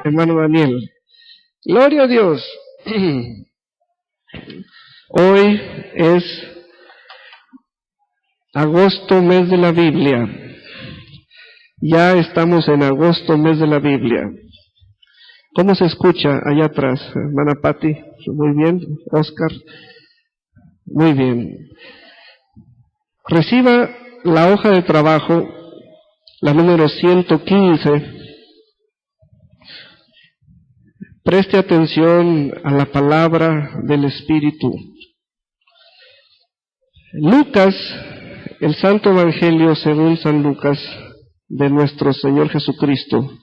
hermano Daniel. Gloria a Dios. Hoy es agosto, mes de la Biblia. Ya estamos en agosto, mes de la Biblia. ¿Cómo se escucha allá atrás, hermana Patti? Muy bien. Oscar. Muy bien. Reciba la hoja de trabajo, la número 115. Preste atención a la palabra del Espíritu. Lucas, el Santo Evangelio según San Lucas, de nuestro Señor Jesucristo,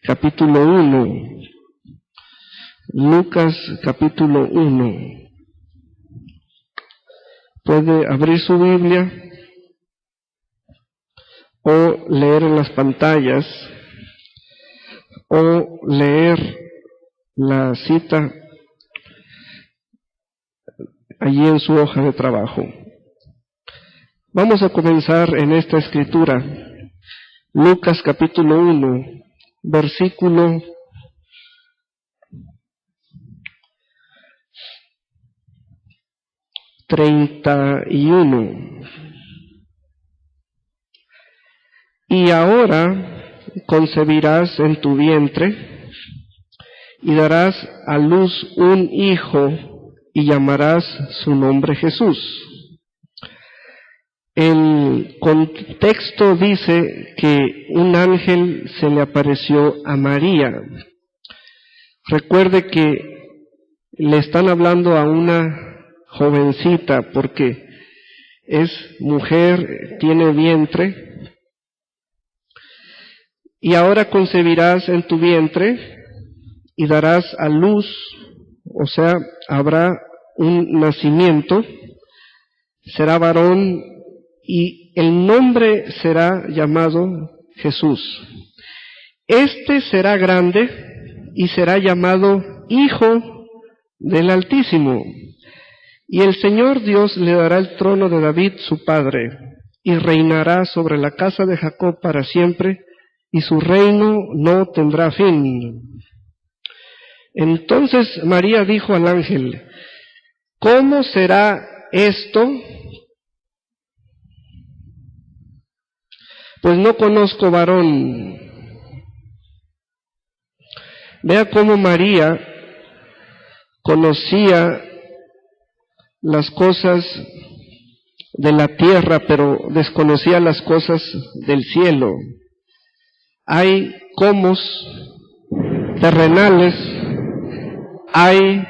capítulo 1. Lucas, capítulo 1. Puede abrir su Biblia o leer en las pantallas o leer la cita allí en su hoja de trabajo. Vamos a comenzar en esta escritura, Lucas capítulo 1, versículo 31. Y ahora concebirás en tu vientre y darás a luz un hijo y llamarás su nombre Jesús. El contexto dice que un ángel se le apareció a María. Recuerde que le están hablando a una jovencita porque es mujer, tiene vientre, y ahora concebirás en tu vientre y darás a luz, o sea, habrá un nacimiento, será varón y el nombre será llamado Jesús. Este será grande y será llamado Hijo del Altísimo. Y el Señor Dios le dará el trono de David su padre, y reinará sobre la casa de Jacob para siempre, y su reino no tendrá fin. Entonces María dijo al ángel: ¿cómo será esto? Pues no conozco varón. Vea cómo María conocía las cosas de la tierra, pero desconocía las cosas del cielo. Hay comos terrenales, hay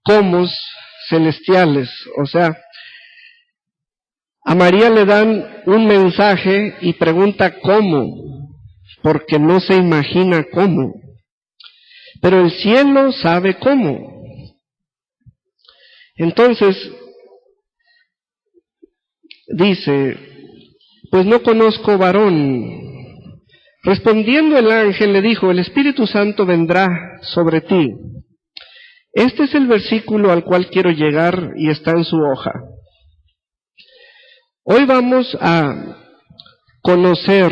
comos celestiales. O sea, a María le dan un mensaje y pregunta cómo, porque no se imagina cómo. Pero el cielo sabe cómo. Entonces, dice, pues no conozco varón. Respondiendo el ángel le dijo: el Espíritu Santo vendrá sobre ti. Este es el versículo al cual quiero llegar y está en su hoja. Hoy vamos a conocer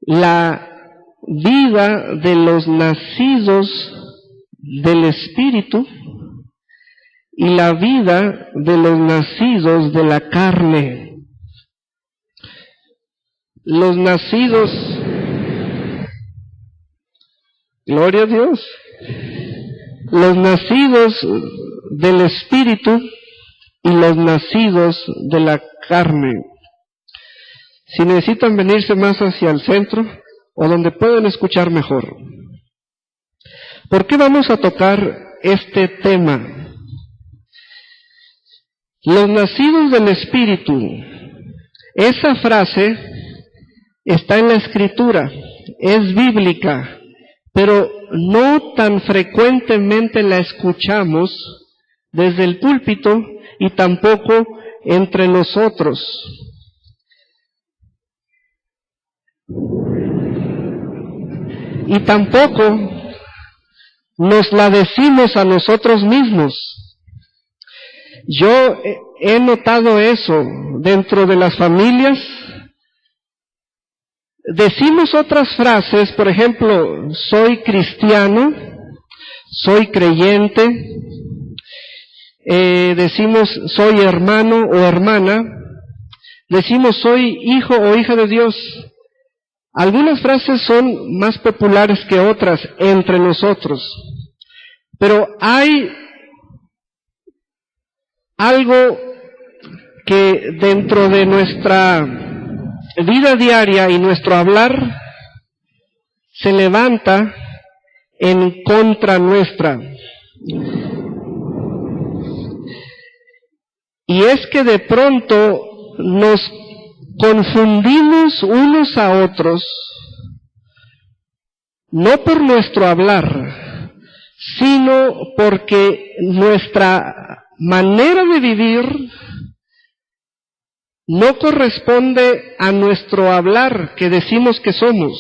la vida de los nacidos del Espíritu y la vida de los nacidos de la carne. Los nacidos, gloria a Dios, los nacidos del Espíritu y los nacidos de la carne. Si necesitan venirse más hacia el centro o donde puedan escuchar mejor. ¿Por qué vamos a tocar este tema? Los nacidos del Espíritu. Esa frase está en la Escritura, es bíblica, pero no tan frecuentemente la escuchamos desde el púlpito y tampoco entre nosotros. Y tampoco nos la decimos a nosotros mismos. Yo he notado eso dentro de las familias decimos otras frases, por ejemplo, soy cristiano, soy creyente, decimos soy hermano o hermana, decimos soy hijo o hija de Dios. Algunas frases son más populares que otras entre nosotros, pero hay algo que dentro de nuestra vida diaria y nuestro hablar se levanta en contra nuestra. Y es que de pronto nos confundimos unos a otros, no por nuestro hablar, sino porque nuestra manera de vivir no corresponde a nuestro hablar que decimos que somos.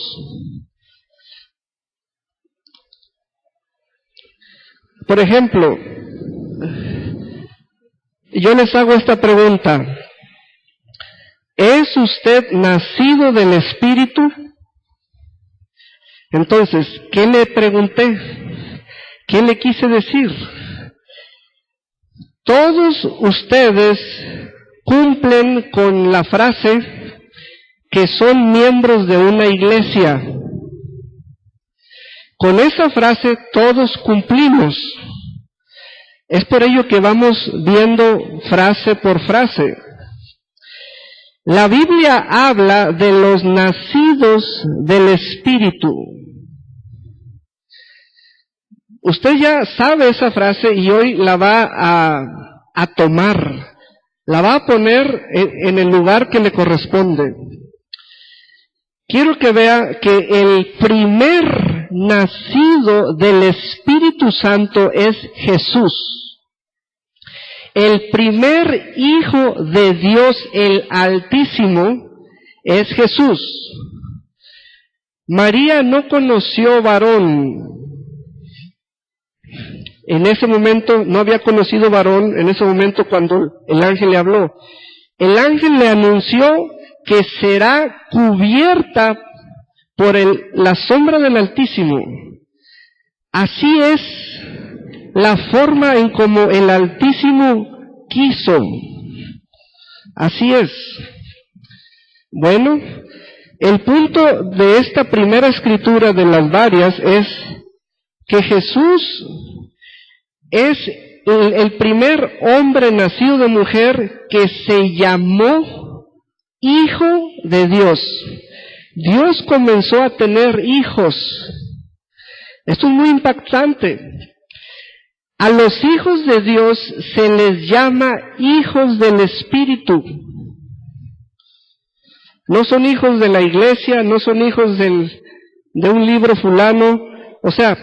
Por ejemplo, yo les hago esta pregunta: ¿es usted nacido del Espíritu? Entonces, ¿qué le pregunté? ¿Qué le quise decir? Todos ustedes cumplen con la frase que son miembros de una iglesia. Con esa frase todos cumplimos. Es por ello que vamos viendo frase por frase. La Biblia habla de los nacidos del Espíritu. Usted ya sabe esa frase y hoy la va a tomar, la va a poner en el lugar que le corresponde. Quiero que vea que el primer nacido del Espíritu Santo es Jesús. El primer Hijo de Dios, el Altísimo, es Jesús. María no conoció varón. En ese momento no había conocido varón, en ese momento cuando el ángel le habló. El ángel le anunció que será cubierta por la sombra del Altísimo. Así es la forma en como el Altísimo quiso. Así es. Bueno, el punto de esta primera escritura de las varias es que Jesús es el primer hombre nacido de mujer que se llamó Hijo de Dios. Dios comenzó a tener hijos. Esto es muy impactante. A los hijos de Dios se les llama hijos del Espíritu. No son hijos de la iglesia, no son hijos de un libro fulano. O sea,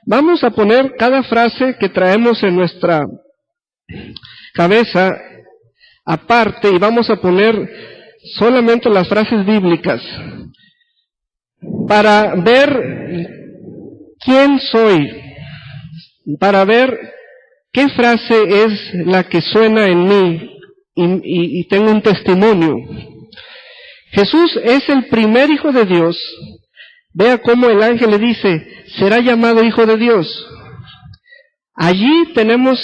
vamos a poner cada frase que traemos en nuestra cabeza aparte y vamos a poner solamente las frases bíblicas para ver quién soy, para ver qué frase es la que suena en mí y tengo un testimonio. Jesús es el primer Hijo de Dios. Vea cómo el ángel le dice, será llamado Hijo de Dios. Allí tenemos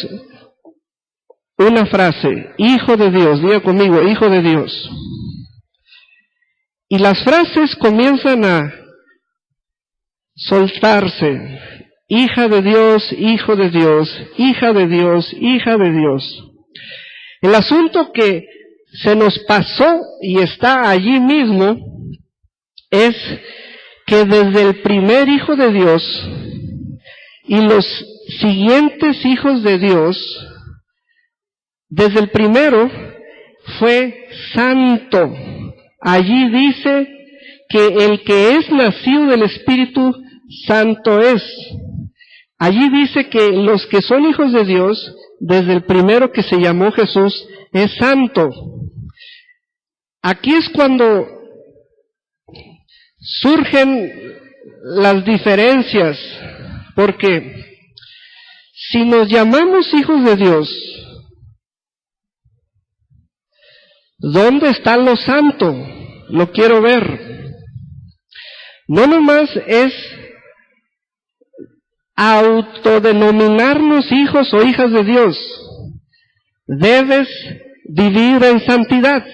una frase, Hijo de Dios, diga conmigo, Hijo de Dios. Y las frases comienzan a soltarse, hija de Dios, hijo de Dios, hija de Dios, hija de Dios. El asunto que se nos pasó y está allí mismo es que desde el primer Hijo de Dios y los siguientes hijos de Dios, desde el primero fue santo. Allí dice que el que es nacido del Espíritu Santo es. Allí dice que los que son hijos de Dios, desde el primero que se llamó Jesús, es santo. Aquí es cuando surgen las diferencias, porque si nos llamamos hijos de Dios, ¿dónde está lo santo? Lo quiero ver. No nomás es autodenominarnos hijos o hijas de Dios. Debes vivir en santidad,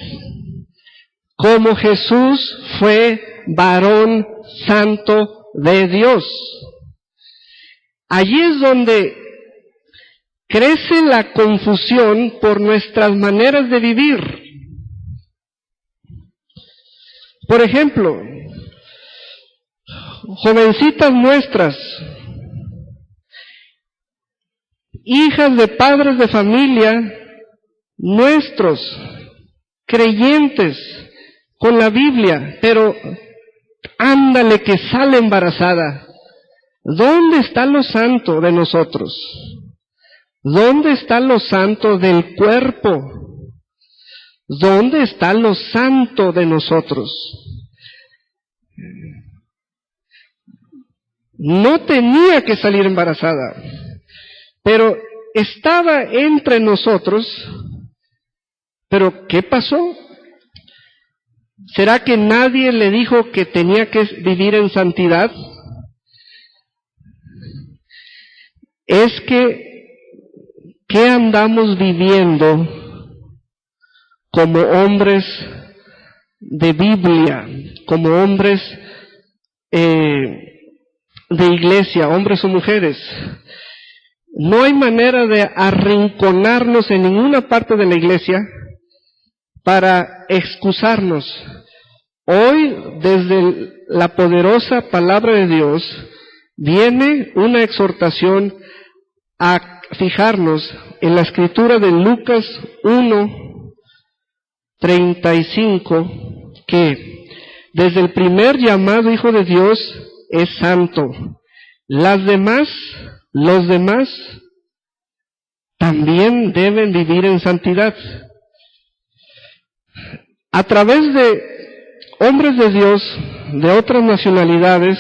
como Jesús fue varón santo de Dios. Allí es donde crece la confusión por nuestras maneras de vivir. Por ejemplo, jovencitas nuestras, hijas de padres de familia nuestros, creyentes con la Biblia, pero ándale que sale embarazada. ¿Dónde está lo santo de nosotros? ¿Dónde está lo santo del cuerpo? ¿Dónde está lo santo de nosotros? No tenía que salir embarazada, pero estaba entre nosotros. ¿Pero qué pasó? ¿Será que nadie le dijo que tenía que vivir en santidad? Es que, ¿qué andamos viviendo como hombres de Biblia, como hombres de iglesia, hombres o mujeres? No hay manera de arrinconarnos en ninguna parte de la iglesia para excusarnos. Hoy, desde la poderosa palabra de Dios, viene una exhortación a fijarnos en la escritura de Lucas 1:35, que desde el primer llamado Hijo de Dios es santo. Los demás también deben vivir en santidad. A través de hombres de Dios de otras nacionalidades,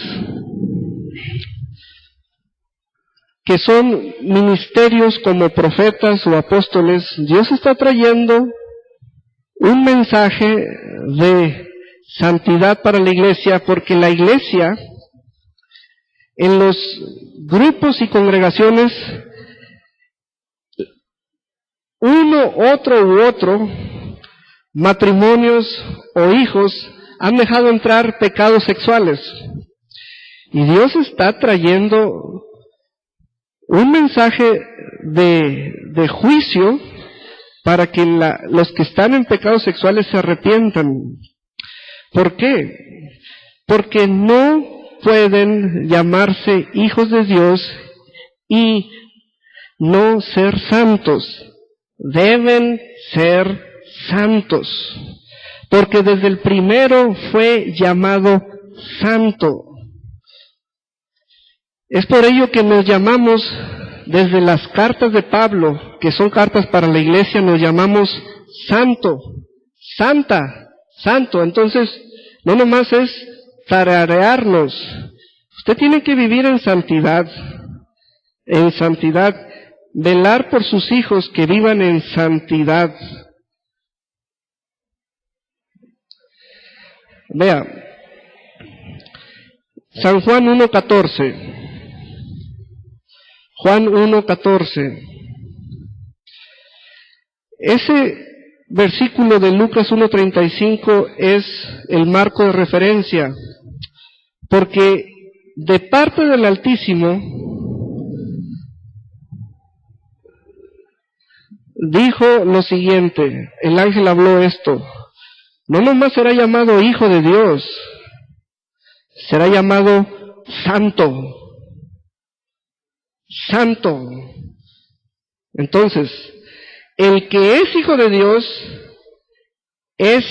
que son ministerios como profetas o apóstoles, Dios está trayendo un mensaje de santidad para la iglesia, porque la iglesia, en los grupos y congregaciones, uno, otro u otro, matrimonios o hijos, han dejado entrar pecados sexuales. Y Dios está trayendo un mensaje de juicio para que los que están en pecados sexuales se arrepientan. ¿Por qué? Porque no pueden llamarse hijos de Dios y no ser santos. Deben ser santos, porque desde el primero fue llamado santo. Es por ello que nos llamamos, desde las cartas de Pablo, que son cartas para la iglesia, nos llamamos santo, santa, santo. Entonces, no nomás es tararearnos. Usted tiene que vivir en santidad, velar por sus hijos que vivan en santidad. Vea, San Juan 1:14. Juan 1:14. Ese versículo de Lucas 1:35 es el marco de referencia, porque de parte del Altísimo dijo lo siguiente, el ángel habló esto: no nomás será llamado Hijo de Dios, será llamado Santo. Santo. Entonces, el que es Hijo de Dios es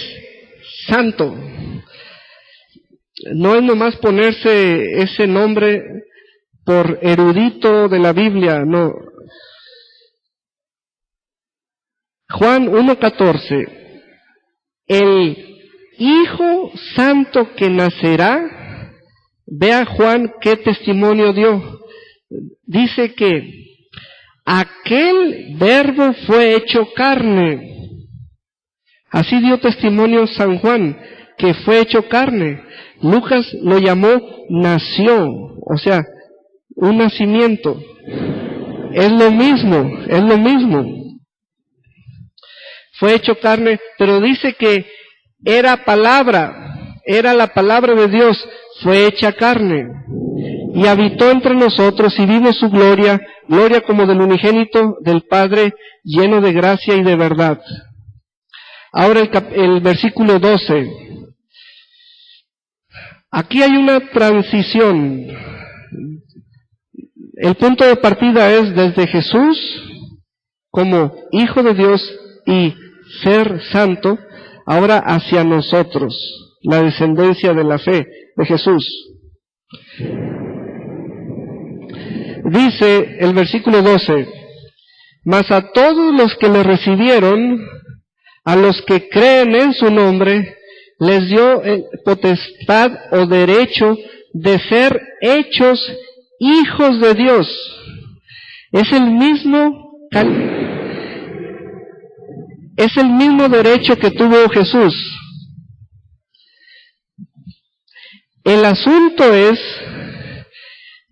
santo. No es nomás ponerse ese nombre por erudito de la Biblia, no. Juan 1:14. El Hijo Santo que nacerá, vea Juan qué testimonio dio. Dice que aquel Verbo fue hecho carne. Así dio testimonio San Juan, que fue hecho carne. Lucas lo llamó nació, o sea, un nacimiento. Es lo mismo. Fue hecho carne, pero dice que era la palabra de Dios, fue hecha carne. Y habitó entre nosotros y vimos su gloria como del unigénito del Padre, lleno de gracia y de verdad. Ahora el versículo 12. Aquí hay una transición. El punto de partida es desde Jesús como Hijo de Dios y ser santo, ahora hacia nosotros, la descendencia de la fe de Jesús. Dice el versículo 12, mas a todos los que le recibieron, a los que creen en su nombre, les dio potestad o derecho de ser hechos hijos de Dios. Es el mismo derecho que tuvo Jesús. El asunto es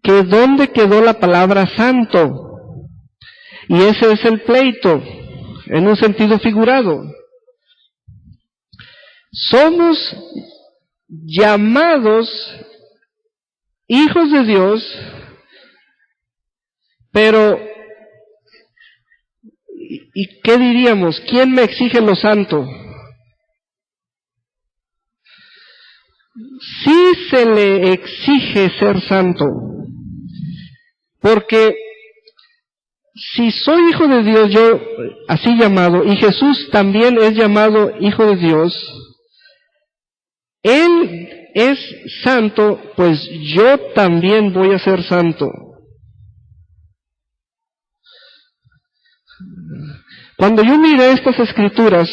que ¿dónde quedó la palabra santo? Y ese es el pleito, en un sentido figurado. Somos llamados hijos de Dios, pero ¿y qué diríamos? ¿Quién me exige lo santo? Sí se le exige ser santo, porque si soy hijo de Dios, yo así llamado, y Jesús también es llamado hijo de Dios, Él es santo, pues yo también voy a ser santo. Cuando yo miré estas escrituras,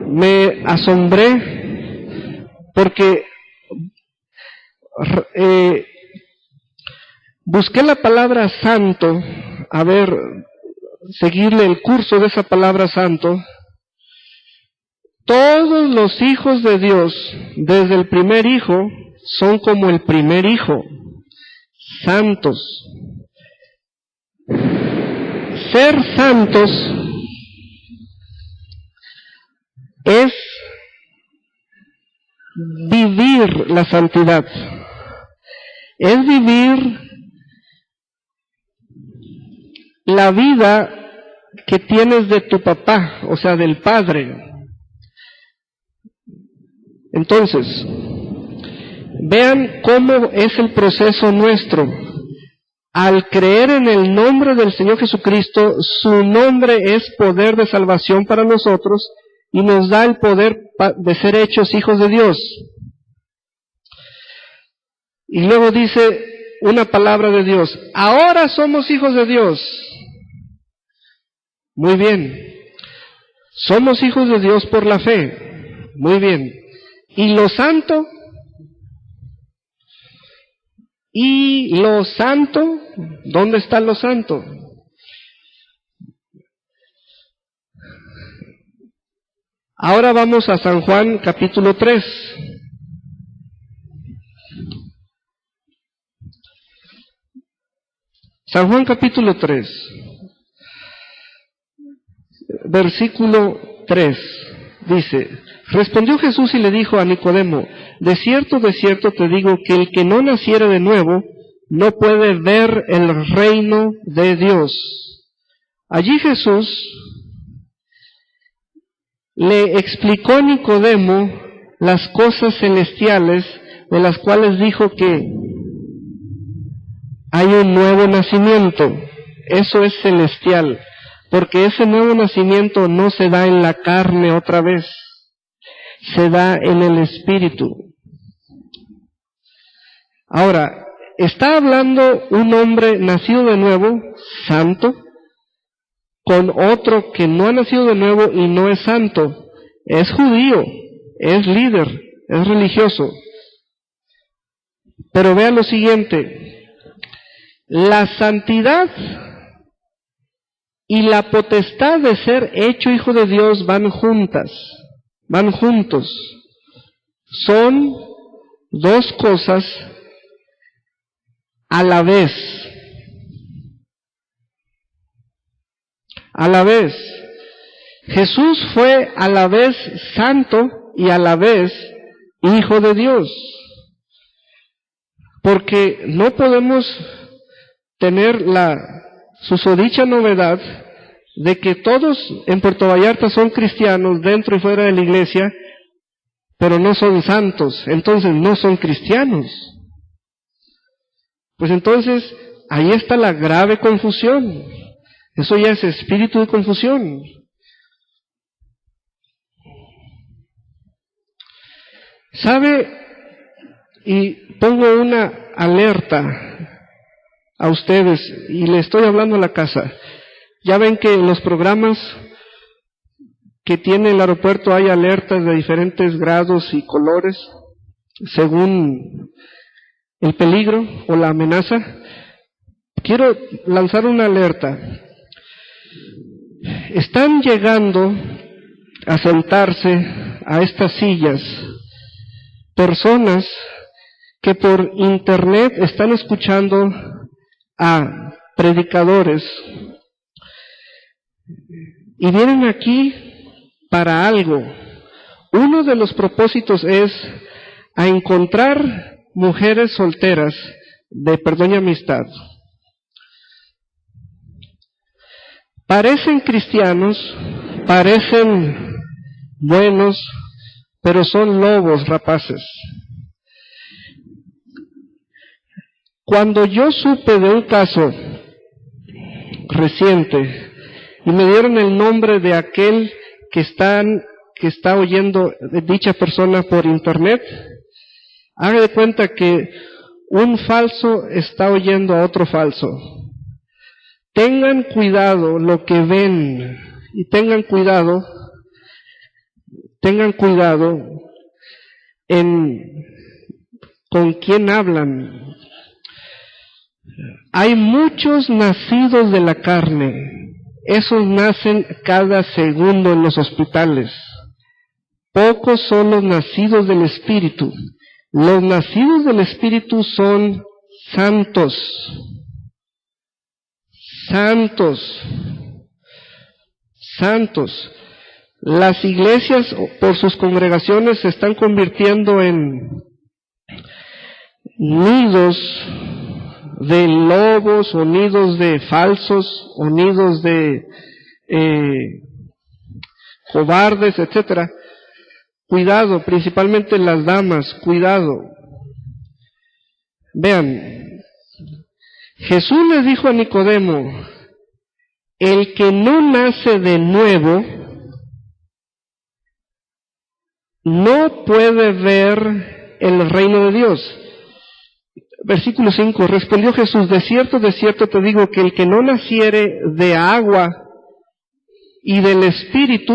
me asombré porque busqué la palabra santo, a ver, seguirle el curso de esa palabra santo. Todos los hijos de Dios, desde el primer hijo, son como el primer hijo, santos. Ser santos es vivir la santidad, es vivir la vida que tienes de tu papá, o sea, del Padre. Entonces, vean cómo es el proceso nuestro. Al creer en el nombre del Señor Jesucristo, su nombre es poder de salvación para nosotros y nos da el poder de ser hechos hijos de Dios. Y luego dice una palabra de Dios, ahora somos hijos de Dios. Muy bien. Somos hijos de Dios por la fe. Muy bien. ¿Y lo santo? ¿Y lo santo? ¿Dónde está lo santo? Ahora vamos a San Juan capítulo 3. San Juan capítulo 3. Versículo 3. Dice, respondió Jesús y le dijo a Nicodemo, de cierto te digo que el que no naciere de nuevo no puede ver el reino de Dios. Allí Jesús le explicó a Nicodemo las cosas celestiales de las cuales dijo que hay un nuevo nacimiento. Eso es celestial, porque ese nuevo nacimiento no se da en la carne otra vez, se da en el Espíritu. Ahora, está hablando un hombre nacido de nuevo, santo, con otro que no ha nacido de nuevo y no es santo, es judío, es líder, es religioso. Pero vea lo siguiente, la santidad y la potestad de ser hecho hijo de Dios van juntas. van juntos. Son dos cosas a la vez. A la vez. Jesús fue a la vez santo y a la vez Hijo de Dios. Porque no podemos tener la susodicha novedad de que todos en Puerto Vallarta son cristianos dentro y fuera de la iglesia, pero no son santos, entonces no son cristianos. Pues entonces, ahí está la grave confusión. Eso ya es espíritu de confusión. ¿Sabe? Y pongo una alerta a ustedes, y le estoy hablando a la casa. Ya ven que en los programas que tiene el aeropuerto hay alertas de diferentes grados y colores, según el peligro o la amenaza. Quiero lanzar una alerta. Están llegando a sentarse a estas sillas personas que por internet están escuchando a predicadores y vienen aquí para algo. Uno de los propósitos es a encontrar mujeres solteras de perdón y amistad. Parecen cristianos, parecen buenos, pero son lobos rapaces. Cuando yo supe de un caso reciente y me dieron el nombre de aquel que está oyendo dicha persona por internet, haga de cuenta que un falso está oyendo a otro falso. Tengan cuidado lo que ven y tengan cuidado con quién hablan. Hay muchos nacidos de la carne, esos nacen cada segundo en los hospitales. Pocos son los nacidos del Espíritu. Los nacidos del Espíritu son santos. Santos. Santos. Las iglesias, por sus congregaciones, se están convirtiendo en nidos de lobos, o nidos de falsos, o nidos de cobardes, etcétera. Cuidado, principalmente las damas, cuidado. Vean, Jesús les dijo a Nicodemo, el que no nace de nuevo no puede ver el reino de Dios. Versículo 5, respondió Jesús, de cierto te digo que el que no naciere de agua y del Espíritu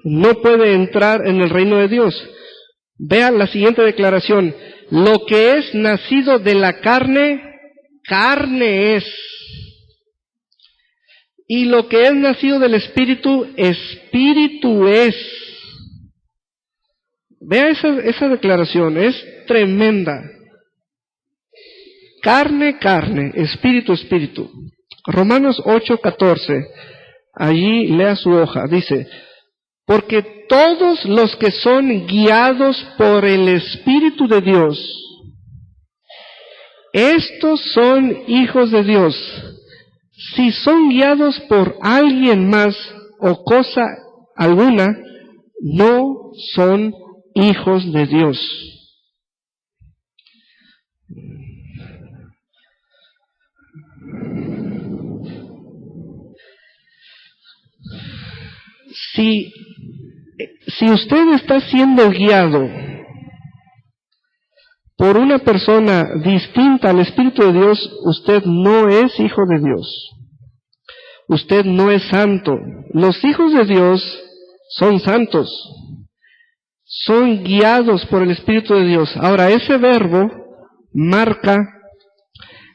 no puede entrar en el reino de Dios. Vean la siguiente declaración, lo que es nacido de la carne, carne es. Y lo que es nacido del Espíritu, Espíritu es. Vea esa declaración, es tremenda. Carne, carne, espíritu, espíritu. Romanos 8:14, allí lea su hoja, dice, porque todos los que son guiados por el Espíritu de Dios, estos son hijos de Dios. Si son guiados por alguien más o cosa alguna, no son hijos de Dios. Si usted está siendo guiado por una persona distinta al Espíritu de Dios, usted no es hijo de Dios. Usted no es santo. Los hijos de Dios son santos. Son guiados por el Espíritu de Dios. Ahora, ese verbo marca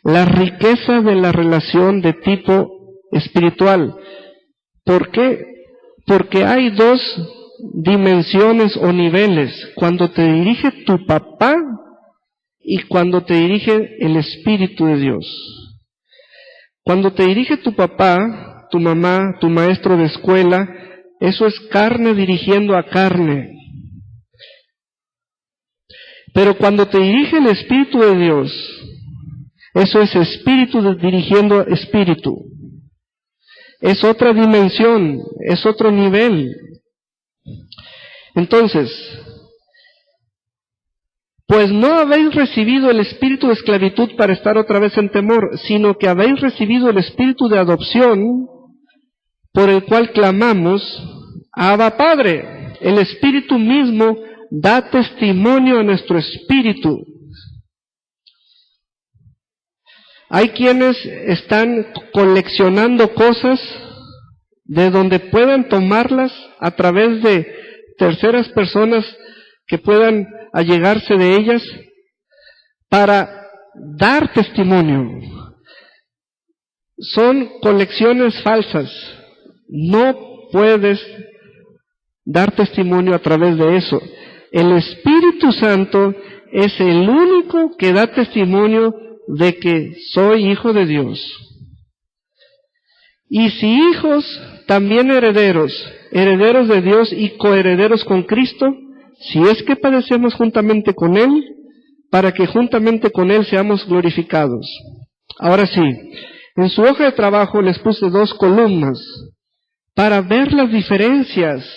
la riqueza de la relación de tipo espiritual. ¿Por qué? Porque hay dos dimensiones o niveles, cuando te dirige tu papá y cuando te dirige el Espíritu de Dios. Cuando te dirige tu papá, tu mamá, tu maestro de escuela, eso es carne dirigiendo a carne. Pero cuando te dirige el Espíritu de Dios, eso es espíritu dirigiendo a espíritu. Es otra dimensión, es otro nivel. Entonces, pues no habéis recibido el espíritu de esclavitud para estar otra vez en temor, sino que habéis recibido el espíritu de adopción, por el cual clamamos, Abba Padre. El Espíritu mismo da testimonio a nuestro espíritu. Hay quienes están coleccionando cosas de donde puedan tomarlas a través de terceras personas que puedan allegarse de ellas para dar testimonio. Son colecciones falsas. No puedes dar testimonio a través de eso. El Espíritu Santo es el único que da testimonio de que soy hijo de Dios. Y si hijos, también herederos, herederos de Dios y coherederos con Cristo, si es que padecemos juntamente con Él, para que juntamente con Él seamos glorificados. Ahora sí, en su hoja de trabajo les puse 2 columnas para ver las diferencias.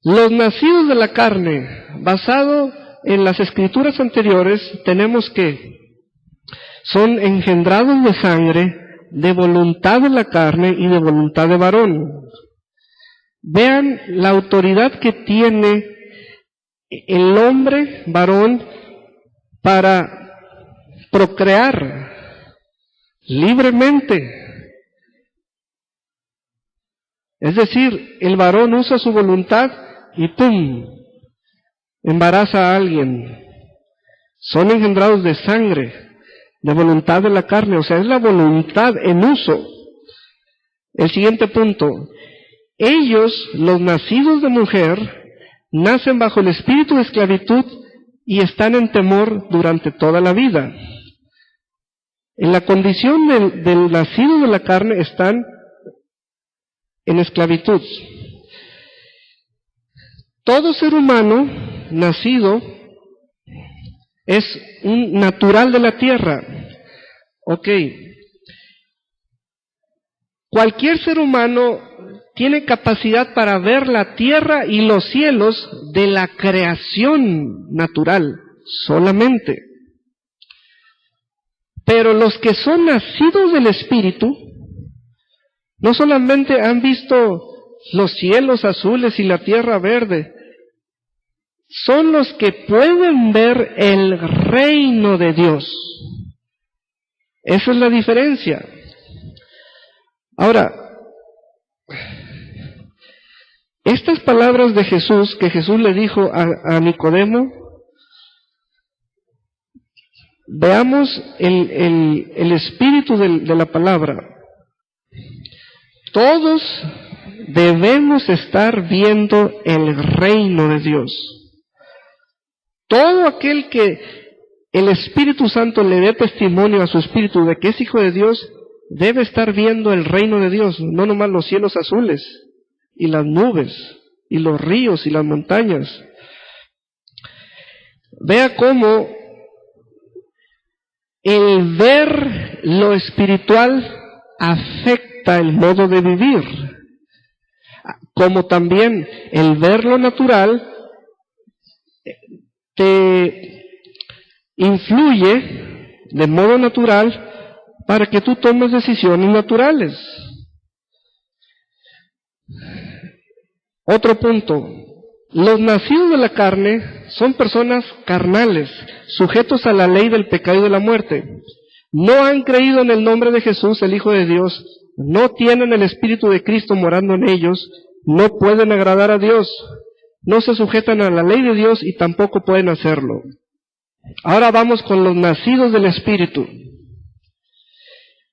Los nacidos de la carne, basado en las escrituras anteriores, tenemos que son engendrados de sangre, de voluntad de la carne y de voluntad de varón. Vean la autoridad que tiene el hombre varón para procrear libremente. Es decir, el varón usa su voluntad y ¡pum!, embaraza a alguien. Son engendrados de sangre, de voluntad de la carne, o sea, es la voluntad en uso. El siguiente punto, ellos, los nacidos de mujer, nacen bajo el espíritu de esclavitud y están en temor durante toda la vida. En la condición del nacido de la carne están en esclavitud. Todo ser humano nacido es un natural de la tierra. Ok. Cualquier ser humano tiene capacidad para ver la tierra y los cielos de la creación natural, solamente. Pero los que son nacidos del Espíritu, no solamente han visto los cielos azules y la tierra verde, son los que pueden ver el reino de Dios. Esa es la diferencia. Ahora, estas palabras de Jesús, que Jesús le dijo a Nicodemo, veamos el espíritu de la palabra. Todos debemos estar viendo el reino de Dios. Todo aquel que el Espíritu Santo le dé testimonio a su espíritu de que es hijo de Dios, debe estar viendo el reino de Dios, no nomás los cielos azules, y las nubes, y los ríos, y las montañas. Vea cómo el ver lo espiritual afecta el modo de vivir, como también el ver lo natural te influye de modo natural para que tú tomes decisiones naturales. Otro punto, los nacidos de la carne son personas carnales, sujetos a la ley del pecado y de la muerte. No han creído en el nombre de Jesús, el Hijo de Dios, no tienen el Espíritu de Cristo morando en ellos, no pueden agradar a Dios, no se sujetan a la ley de Dios y tampoco pueden hacerlo. Ahora vamos con los nacidos del Espíritu.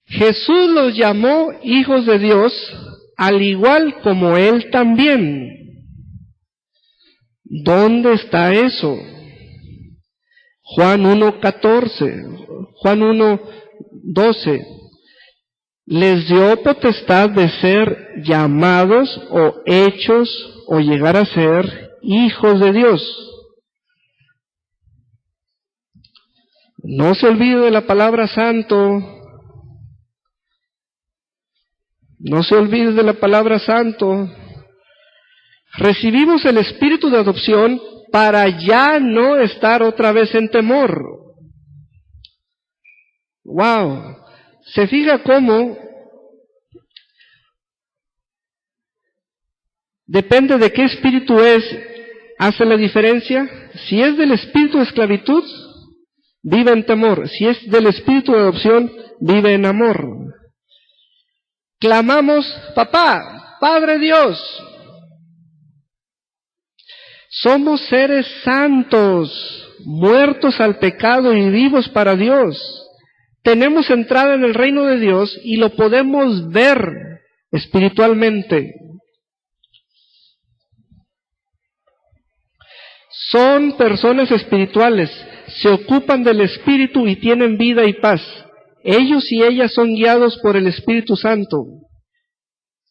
Jesús los llamó hijos de Dios al igual como Él también. ¿Dónde está eso? Juan 1:14, Juan 1:12. Les dio potestad de ser llamados o hechos o llegar a ser hijos de Dios. No se olvide de la palabra santo. No se olvide de la palabra santo. Recibimos el espíritu de adopción para ya no estar otra vez en temor. Wow. ¿Se fija cómo depende de qué espíritu hace la diferencia? Si es del espíritu de esclavitud, vive en temor. Si es del espíritu de adopción, vive en amor. Clamamos, papá, Padre Dios. Somos seres santos, muertos al pecado y vivos para Dios. Tenemos entrada en el reino de Dios y lo podemos ver espiritualmente. Son personas espirituales, se ocupan del Espíritu y tienen vida y paz. Ellos y ellas son guiados por el Espíritu Santo.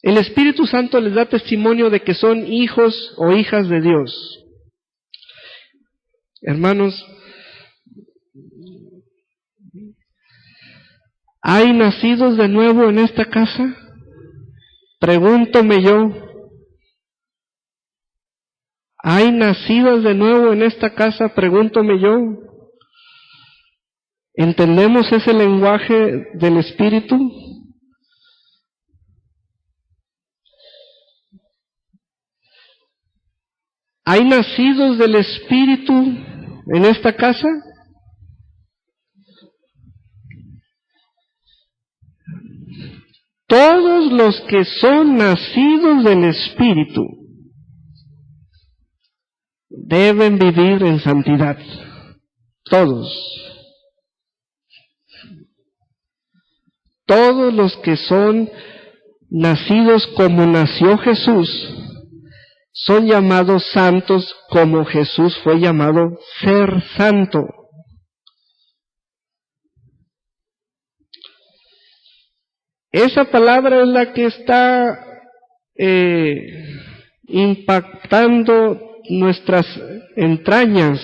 El Espíritu Santo les da testimonio de que son hijos o hijas de Dios. Hermanos, ¿hay nacidos de nuevo en esta casa? Pregúntome yo. ¿Hay nacidos de nuevo en esta casa? Pregúntome yo. ¿Entendemos ese lenguaje del Espíritu? ¿Hay nacidos del Espíritu en esta casa? Todos los que son nacidos del Espíritu deben vivir en santidad. Todos. Todos los que son nacidos como nació Jesús son llamados santos como Jesús fue llamado ser santo. Esa palabra es la que está impactando nuestras entrañas,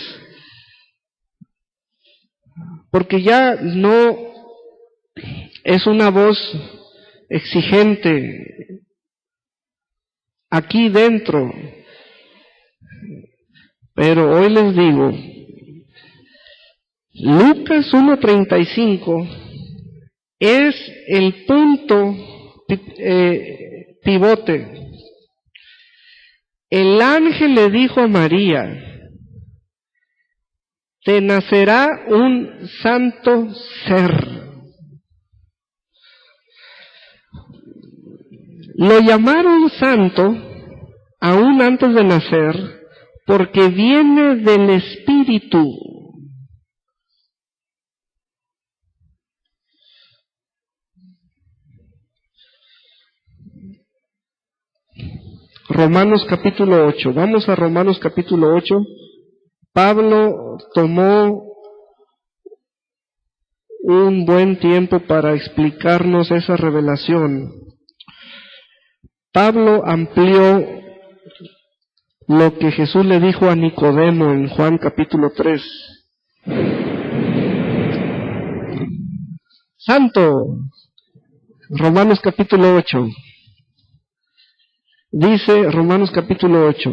porque ya no es una voz exigente aquí dentro, pero hoy les digo, Lucas 1:35 es el punto pivote. El ángel le dijo a María, te nacerá un santo ser. Lo llamaron santo aún antes de nacer porque viene del Espíritu. Romanos capítulo 8. Vamos a Romanos capítulo 8. Pablo tomó un buen tiempo para explicarnos esa revelación. Pablo amplió lo que Jesús le dijo a Nicodemo en Juan capítulo 3. Santo. Romanos capítulo 8. Dice Romanos capítulo 8.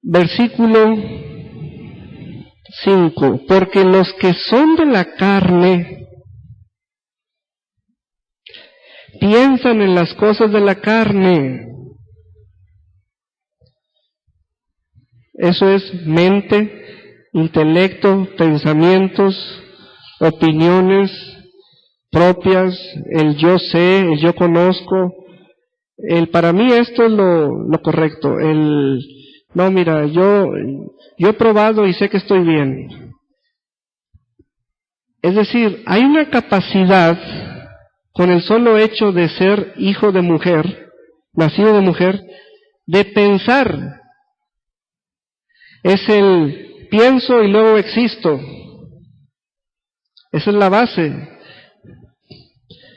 Versículo 5. Porque los que son de la carne piensan en las cosas de la carne. Eso es mente, intelecto, pensamientos, opiniones propias, el yo sé, el yo conozco, el para mí esto es lo correcto, no mira, yo he probado y sé que estoy bien. Es decir, hay una capacidad con el solo hecho de ser hijo de mujer, nacido de mujer, de pensar. Es el pienso y luego existo. Esa es la base.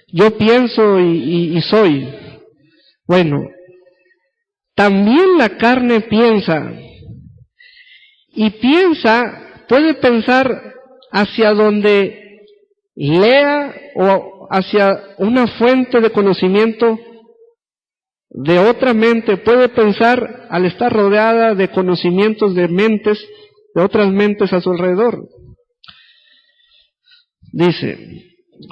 Yo pienso y soy. Bueno, también la carne piensa. Y puede pensar hacia donde lea o hacia una fuente de conocimiento de otra mente. Puede pensar al estar rodeada de conocimientos de mentes, de otras mentes a su alrededor. Dice,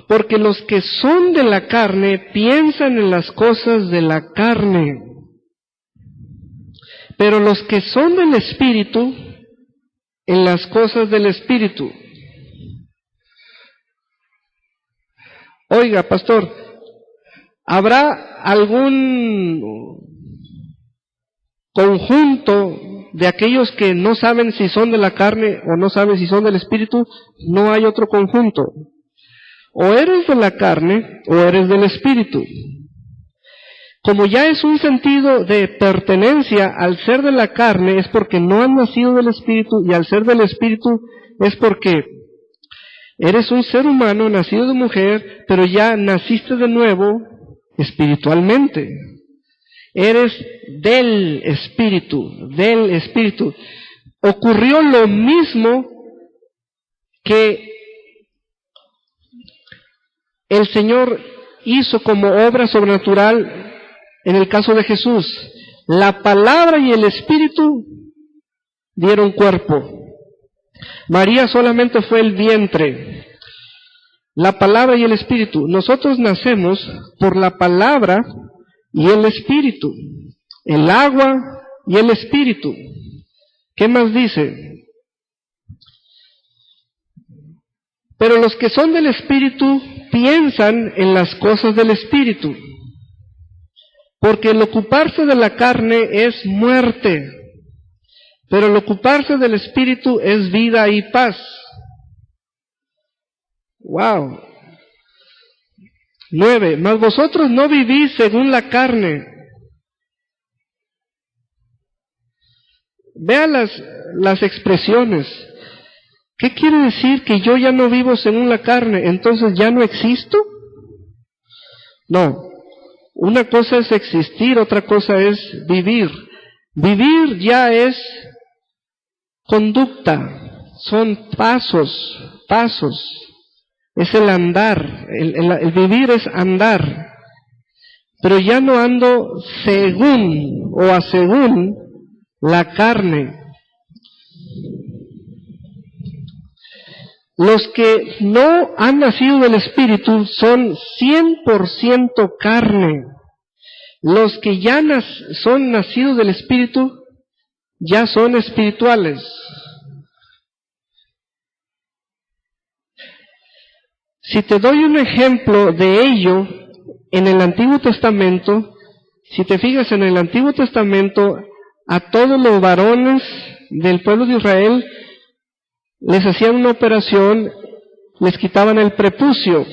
porque los que son de la carne piensan en las cosas de la carne, pero los que son del Espíritu, en las cosas del Espíritu. Oiga, pastor, ¿habrá algún conjunto de aquellos que no saben si son de la carne o no saben si son del Espíritu? No hay otro conjunto. O eres de la carne o eres del Espíritu. Como ya es un sentido de pertenencia al ser de la carne, es porque no has nacido del Espíritu, y al ser del Espíritu es porque eres un ser humano nacido de mujer, pero ya naciste de nuevo espiritualmente. Eres del Espíritu, del Espíritu. Ocurrió lo mismo que el Señor hizo como obra sobrenatural en el caso de Jesús. La palabra y el Espíritu dieron cuerpo. María solamente fue el vientre. La palabra y el Espíritu. Nosotros nacemos por la palabra y el Espíritu. El agua y el Espíritu. ¿Qué más dice? Pero los que son del Espíritu piensan en las cosas del Espíritu. Porque el ocuparse de la carne es muerte, pero el ocuparse del Espíritu es vida y paz. ¡Wow! 9. Mas vosotros no vivís según la carne. Vea las expresiones. ¿Qué quiere decir que yo ya no vivo según la carne? ¿Entonces ya no existo? No. Una cosa es existir, otra cosa es vivir. Vivir ya es conducta, son pasos. Es el andar, el vivir es andar. Pero ya no ando según o a según la carne. Los que no han nacido del Espíritu son 100% carne. Los que ya son nacidos del Espíritu ya son espirituales. Si te doy un ejemplo de ello en el Antiguo Testamento, si te fijas en el Antiguo Testamento, a todos los varones del pueblo de Israel les hacían una operación, les quitaban el prepucio.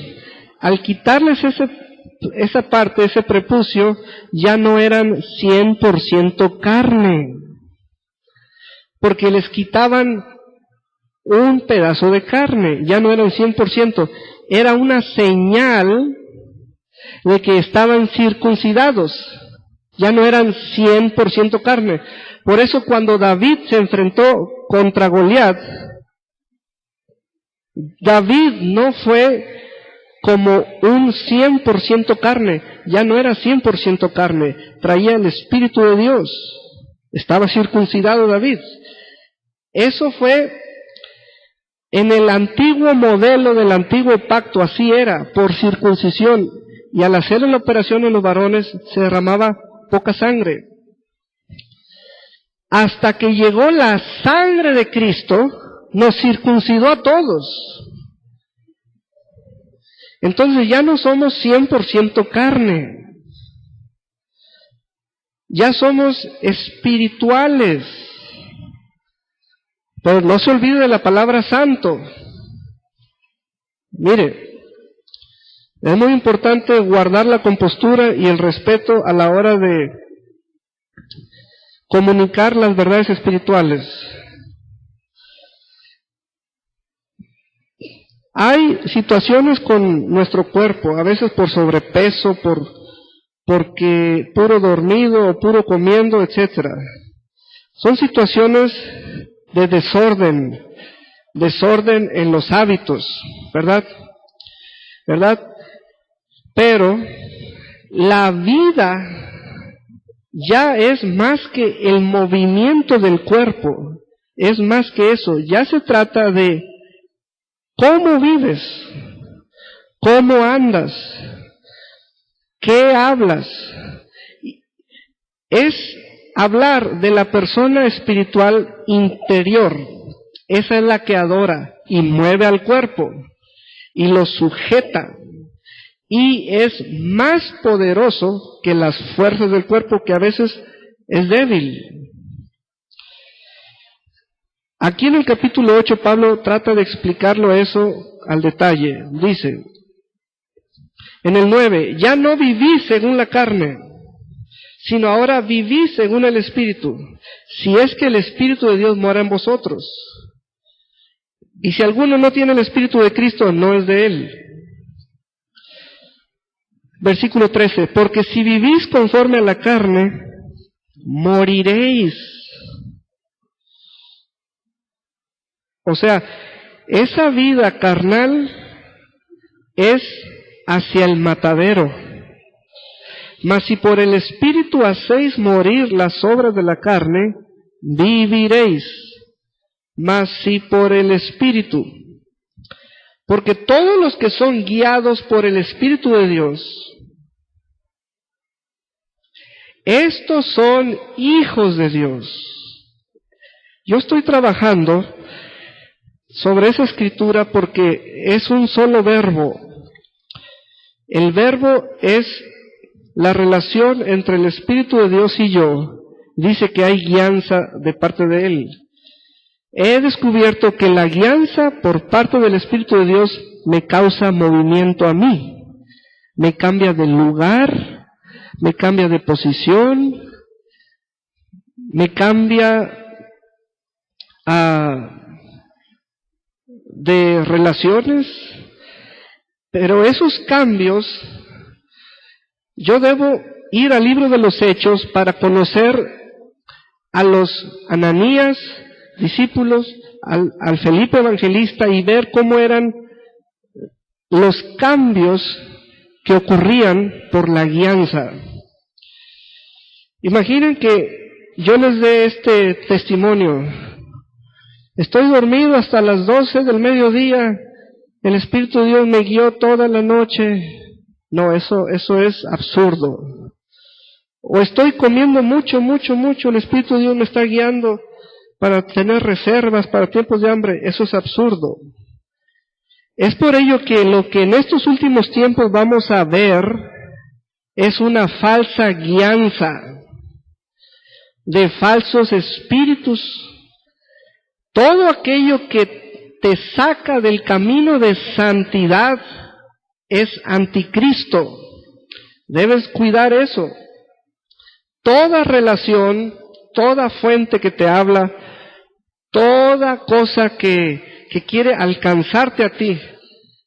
Al quitarles esa parte, ese prepucio, ya no eran 100% carne, porque les quitaban un pedazo de carne, ya no eran 100%, era una señal de que estaban circuncidados, ya no eran 100% carne. Por eso cuando David se enfrentó contra Goliat, David no fue como un 100% carne, ya no era 100% carne, traía el Espíritu de Dios, estaba circuncidado David. Eso fue en el antiguo modelo del antiguo pacto, así era, por circuncisión, y al hacer la operación en los varones se derramaba poca sangre. Hasta que llegó la sangre de Cristo, nos circuncidó a todos. Entonces ya no somos 100% carne. Ya somos espirituales. Pero no se olvide de la palabra santo. Mire, es muy importante guardar la compostura y el respeto a la hora de comunicar las verdades espirituales. Hay situaciones con nuestro cuerpo, a veces por sobrepeso, porque puro dormido o puro comiendo, etcétera. Son situaciones de desorden en los hábitos, ¿verdad? Pero la vida ya es más que el movimiento del cuerpo, es más que eso, ya se trata de cómo vives, cómo andas, qué hablas. Es hablar de la persona espiritual interior. Esa es la que adora y mueve al cuerpo y lo sujeta. Y es más poderoso que las fuerzas del cuerpo, que a veces es débil. Aquí en el capítulo 8 Pablo trata de explicarlo eso al detalle. Dice, en el 9, ya no vivís según la carne, sino ahora vivís según el Espíritu, si es que el Espíritu de Dios mora en vosotros. Y si alguno no tiene el Espíritu de Cristo, no es de él. Versículo 13, porque si vivís conforme a la carne, moriréis. O sea, esa vida carnal es hacia el matadero. Mas si por el Espíritu hacéis morir las obras de la carne, viviréis. Mas si por el Espíritu, porque todos los que son guiados por el Espíritu de Dios, estos son hijos de Dios. Yo estoy trabajando sobre esa escritura porque es un solo verbo. El verbo es la relación entre el Espíritu de Dios y yo. Dice que hay guianza de parte de Él. He descubierto que la guianza por parte del Espíritu de Dios me causa movimiento a mí. Me cambia de lugar, me cambia de posición, me cambia de relaciones, pero esos cambios, yo debo ir al libro de los Hechos para conocer a los Ananías, discípulos, al Felipe evangelista, y ver cómo eran los cambios que ocurrían por la guianza. Imaginen que yo les dé este testimonio. Estoy dormido hasta las 12 del mediodía, el Espíritu de Dios me guió toda la noche. No, eso es absurdo. O estoy comiendo mucho, el Espíritu de Dios me está guiando para tener reservas para tiempos de hambre. Eso es absurdo. Es por ello que lo que en estos últimos tiempos vamos a ver es una falsa guianza de falsos espíritus. Todo aquello que te saca del camino de santidad es anticristo. Debes cuidar eso. Toda relación, toda fuente que te habla, toda cosa que quiere alcanzarte a ti,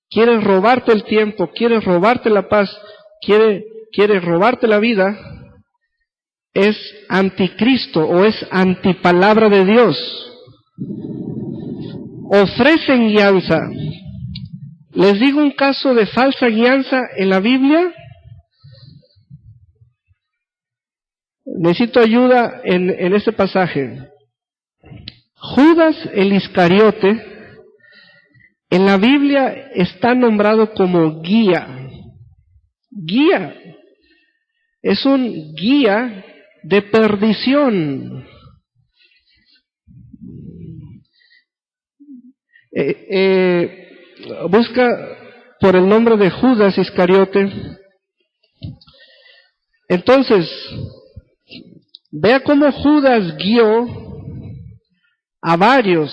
quiere robarte el tiempo, quiere robarte la paz, quiere robarte la vida, es anticristo o es antipalabra de Dios. Ofrecen guianza. Les digo un caso de falsa guianza en la Biblia. Necesito ayuda en este pasaje. Judas el Iscariote en la Biblia está nombrado como guía. Guía. Es un guía de perdición. Busca por el nombre de Judas Iscariote. Entonces, vea cómo Judas guió a varios.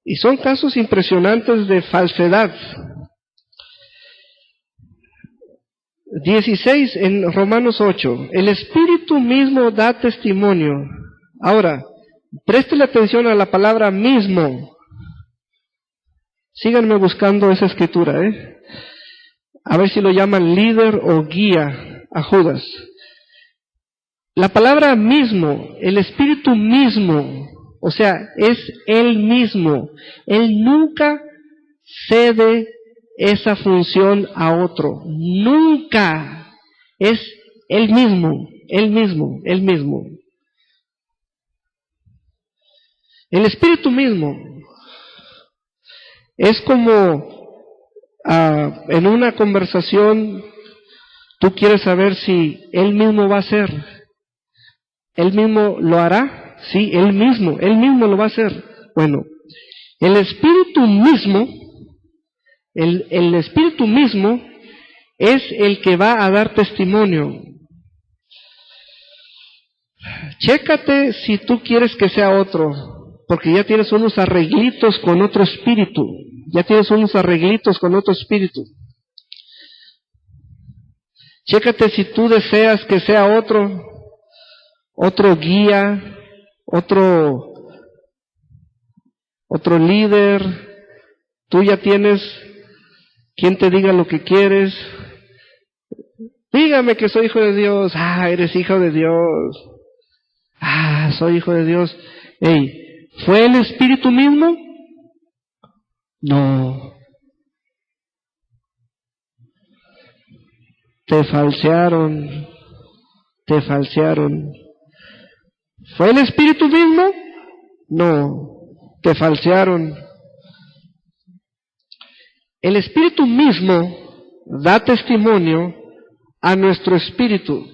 Y son casos impresionantes de falsedad. 16 en Romanos 8. El Espíritu mismo da testimonio. Ahora, préstele atención a la palabra mismo. Síganme buscando esa escritura, a ver si lo llaman líder o guía a Judas. La palabra mismo, el Espíritu mismo, o sea, es Él mismo. Él nunca cede esa función a otro. Nunca. Es Él mismo, Él mismo, Él mismo. El Espíritu mismo es como en una conversación tú quieres saber si Él mismo va a hacer. ¿Él mismo lo hará? Sí, Él mismo lo va a hacer. Bueno, el Espíritu mismo, el Espíritu mismo es el que va a dar testimonio. Chécate si tú quieres que sea otro, porque ya tienes unos arreglitos con otro espíritu. Chécate si tú deseas que sea otro guía, otro líder. Tú ya tienes quien te diga lo que quieres. Dígame que soy hijo de Dios. Eres hijo de Dios. Soy hijo de Dios. ¿Fue el Espíritu mismo? No. Te falsearon. ¿Fue el Espíritu mismo? No. Te falsearon. El Espíritu mismo da testimonio a nuestro espíritu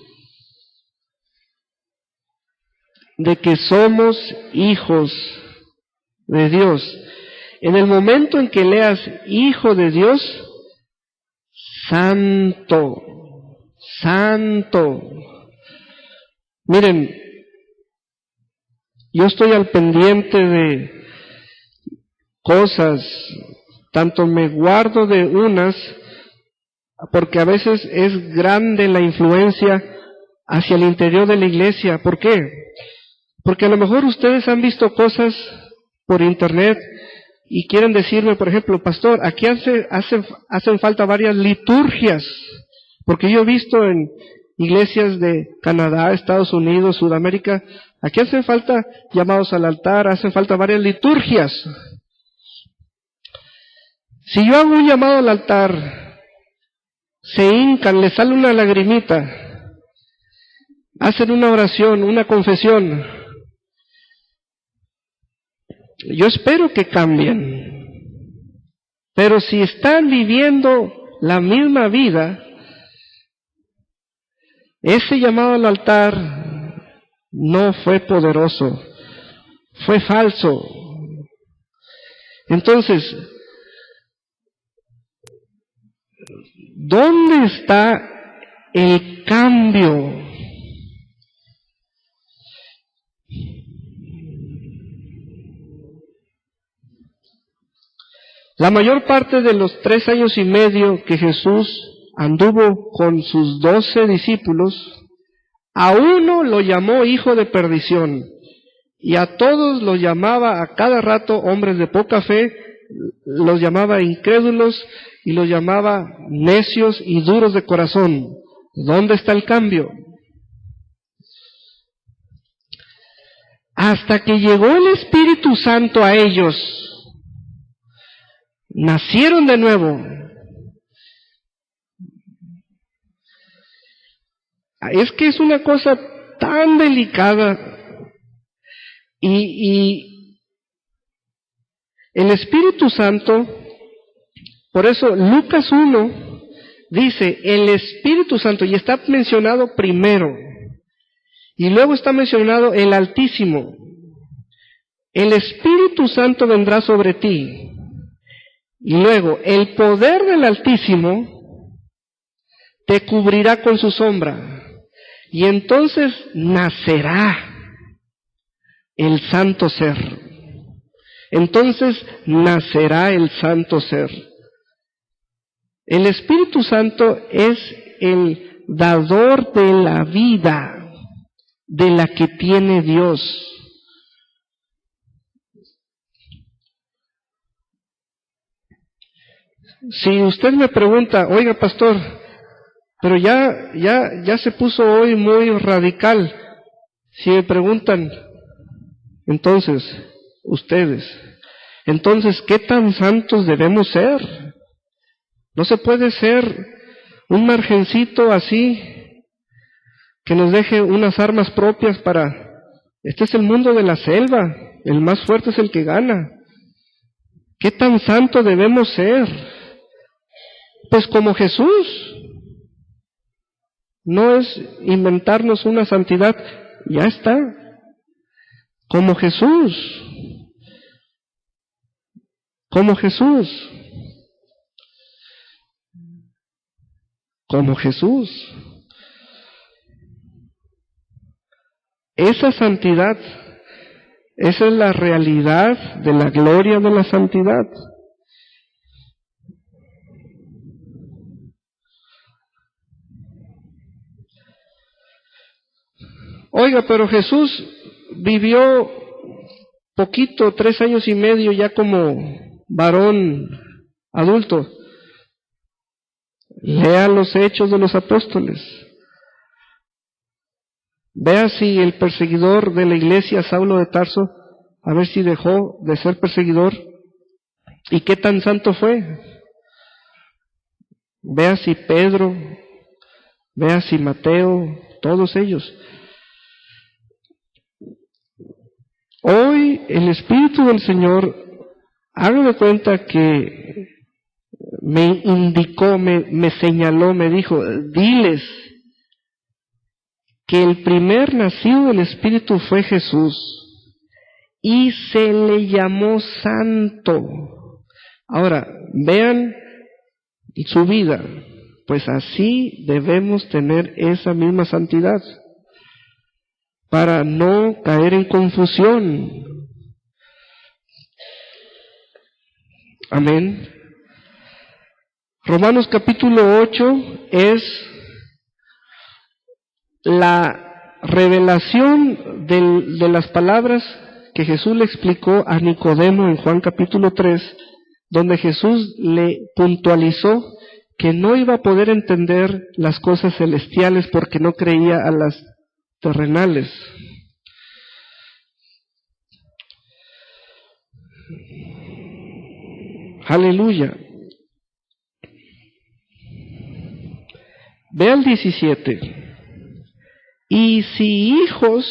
de que somos hijos de Dios. En el momento en que leas hijo de Dios, santo. Miren, yo estoy al pendiente de cosas, tanto me guardo de unas, porque a veces es grande la influencia hacia el interior de la iglesia. ¿Por qué? Porque a lo mejor ustedes han visto cosas por internet y quieren decirme, por ejemplo, pastor, aquí hacen falta varias liturgias, porque yo he visto en iglesias de Canadá, Estados Unidos, Sudamérica, aquí hacen falta llamados al altar, hacen falta varias liturgias. Si yo hago un llamado al altar, se hincan, les sale una lagrimita, hacen una oración, una confesión, yo espero que cambien. Pero si están viviendo la misma vida, ese llamado al altar no fue poderoso, fue falso. Entonces, ¿dónde está el cambio? La mayor parte de los 3 años y medio que Jesús anduvo con sus 12 discípulos, a uno lo llamó hijo de perdición, y a todos los llamaba a cada rato hombres de poca fe, los llamaba incrédulos y los llamaba necios y duros de corazón. ¿Dónde está el cambio? Hasta que llegó el Espíritu Santo a ellos, nacieron de nuevo. Es que es una cosa tan delicada y el Espíritu Santo, por eso Lucas 1 dice el Espíritu Santo, y está mencionado primero, y luego está mencionado el Altísimo. El Espíritu Santo vendrá sobre ti. Y luego, el poder del Altísimo te cubrirá con su sombra. Y entonces nacerá el santo ser. entonces nacerá el santo ser. El Espíritu Santo es el dador de la vida, de la que tiene Dios. Si usted me pregunta, oiga pastor, pero ya se puso hoy muy radical. Si me preguntan, entonces, ustedes, entonces, ¿qué tan santos debemos ser? No se puede ser un margencito así, que nos deje unas armas propias para... Este es el mundo de la selva, el más fuerte es el que gana. ¿Qué tan santo debemos ser? Pues como Jesús. No es inventarnos una santidad, ya está. Como Jesús. Como Jesús. Como Jesús. Esa santidad, esa es la realidad de la gloria de la santidad. Oiga, pero Jesús vivió poquito, 3 años y medio ya como varón adulto. Lea los Hechos de los Apóstoles. Vea si el perseguidor de la iglesia, Saulo de Tarso, a ver si dejó de ser perseguidor y qué tan santo fue. Vea si Pedro, vea si Mateo, todos ellos. Hoy el Espíritu del Señor, haga de cuenta que me indicó, me señaló, me dijo, diles que el primer nacido del Espíritu fue Jesús y se le llamó santo. Ahora, vean su vida, pues así debemos tener esa misma santidad para no caer en confusión. Amén. Romanos capítulo 8 es la revelación de las palabras que Jesús le explicó a Nicodemo en Juan capítulo 3, donde Jesús le puntualizó que no iba a poder entender las cosas celestiales porque no creía a las terrenales. Aleluya. Ve al 17. Y si hijos,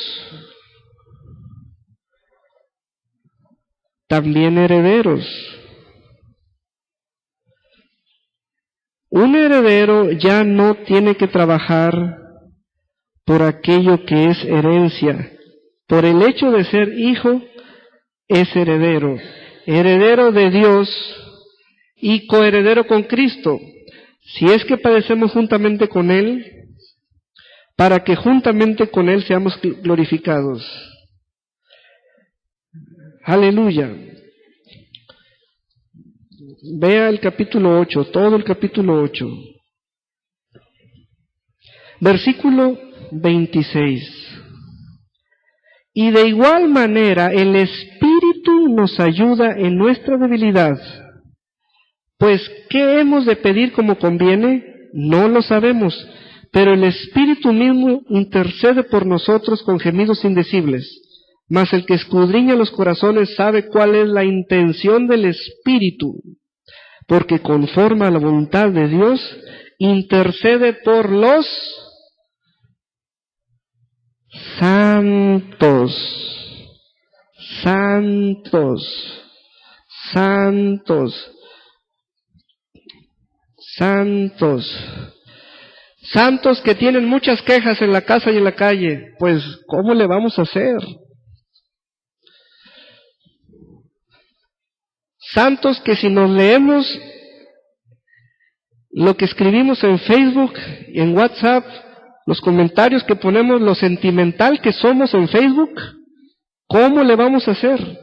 también herederos. Un heredero ya no tiene que trabajar por aquello que es herencia. Por el hecho de ser hijo, es heredero. Heredero de Dios y coheredero con Cristo. Si es que padecemos juntamente con Él, para que juntamente con Él seamos glorificados. Aleluya. Vea el capítulo 8, todo el capítulo 8. Versículo 26. Y de igual manera el Espíritu nos ayuda en nuestra debilidad. Pues, ¿qué hemos de pedir como conviene? No lo sabemos, pero el Espíritu mismo intercede por nosotros con gemidos indecibles. Mas el que escudriña los corazones sabe cuál es la intención del Espíritu, porque conforme a la voluntad de Dios, intercede por los santos, santos, santos, santos, santos que tienen muchas quejas en la casa y en la calle. Pues, ¿cómo le vamos a hacer? Santos que si nos leemos lo que escribimos en Facebook y en WhatsApp, los comentarios que ponemos, lo sentimental que somos en Facebook, ¿cómo le vamos a hacer?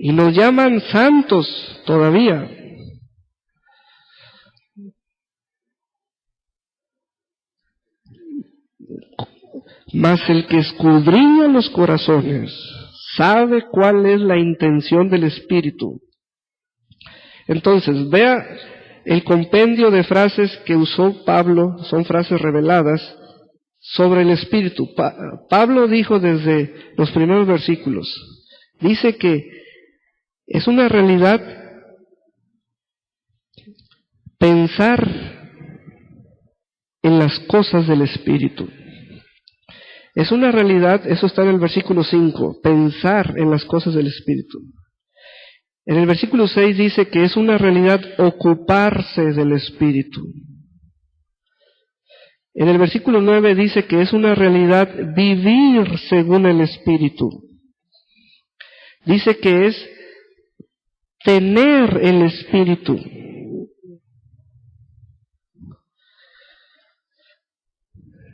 Y nos llaman santos todavía. Mas el que escudriña los corazones sabe cuál es la intención del Espíritu. Entonces, vea el compendio de frases que usó Pablo, son frases reveladas sobre el Espíritu. Pablo dijo desde los primeros versículos, dice que es una realidad pensar en las cosas del Espíritu. Es una realidad, eso está en el versículo 5, pensar en las cosas del Espíritu. En el versículo 6 dice que es una realidad ocuparse del Espíritu. En el versículo 9 dice que es una realidad vivir según el Espíritu. Dice que es tener el Espíritu.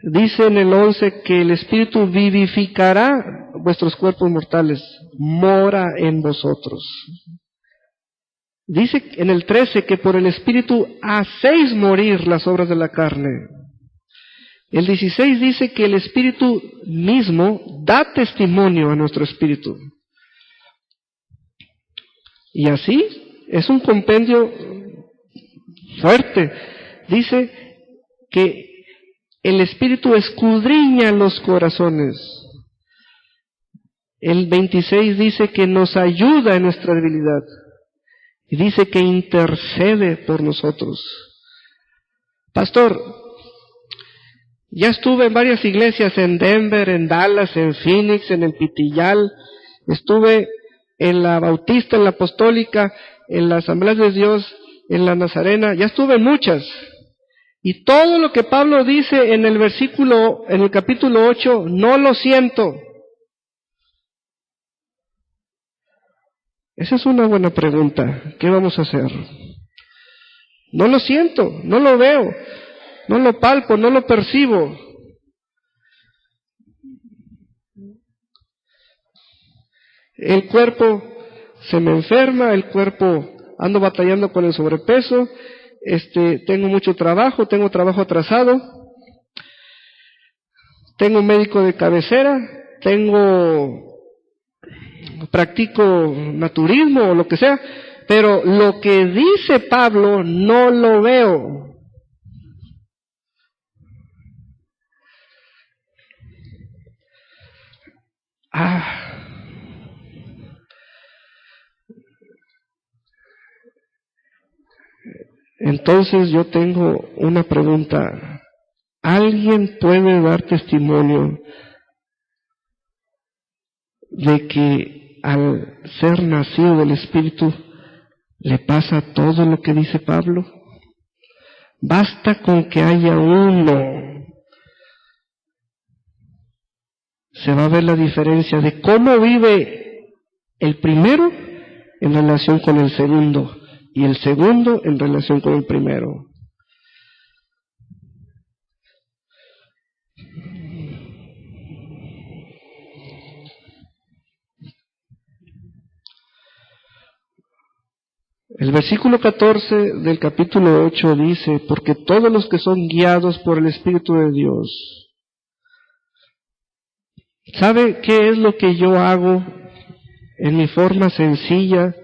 Dice en el 11 que el Espíritu vivificará vuestros cuerpos mortales, mora en vosotros. Dice en el 13 que por el Espíritu hacéis morir las obras de la carne. El 16 dice que el Espíritu mismo da testimonio a nuestro espíritu. Y así es un compendio fuerte. Dice que el Espíritu escudriña los corazones. El 26 dice que nos ayuda en nuestra debilidad. Y dice que intercede por nosotros. Pastor, ya estuve en varias iglesias, en Denver, en Dallas, en Phoenix, en el Pitillal. Estuve en la Bautista, en la Apostólica, en la Asamblea de Dios, en la Nazarena. Ya estuve en muchas. Y todo lo que Pablo dice en el capítulo 8, no lo siento. Esa es una buena pregunta. ¿Qué vamos a hacer? No lo siento, no lo veo, no lo palpo, no lo percibo. El cuerpo se me enferma, el cuerpo ando batallando con el sobrepeso, tengo mucho trabajo, tengo trabajo atrasado, tengo un médico de cabecera, practico naturismo o lo que sea, pero lo que dice Pablo no lo veo. Entonces yo tengo una pregunta. ¿Alguien puede dar testimonio de que al ser nacido del Espíritu le pasa todo lo que dice Pablo? Basta con que haya uno. Se va a ver la diferencia de cómo vive el primero en relación con el segundo y el segundo en relación con el primero. El versículo 14 del capítulo 8 dice, porque todos los que son guiados por el Espíritu de Dios. ¿Sabe qué es lo que yo hago en mi forma sencilla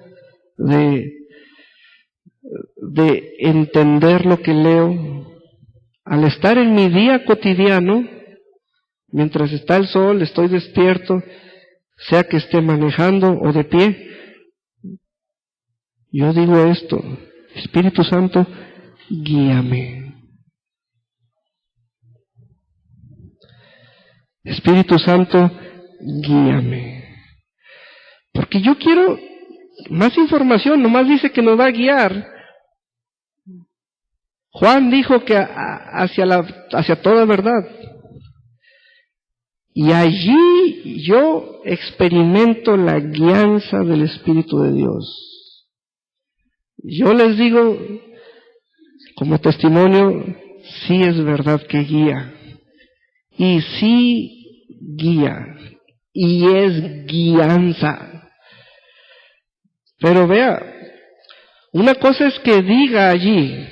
de entender lo que leo? Al estar en mi día cotidiano, mientras está el sol, estoy despierto, sea que esté manejando o de pie, yo digo esto: Espíritu Santo, guíame. Espíritu Santo, guíame. Porque yo quiero más información, nomás dice que nos va a guiar. Juan dijo que hacia toda verdad. Y allí yo experimento la guianza del Espíritu de Dios. Yo les digo, como testimonio, sí es verdad que guía. Y sí guía. Y es guianza. Pero vea, una cosa es que diga allí,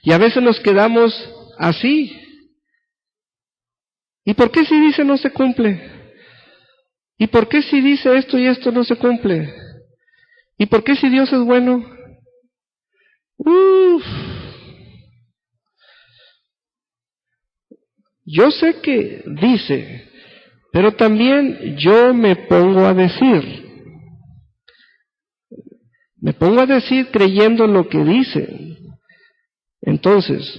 y a veces nos quedamos así. ¿Y por qué si dice no se cumple? ¿Y por qué si dice esto y esto no se cumple? ¿Y por qué si Dios es bueno? Yo sé que dice, pero también yo me pongo a decir. Me pongo a decir creyendo en lo que dice. Entonces,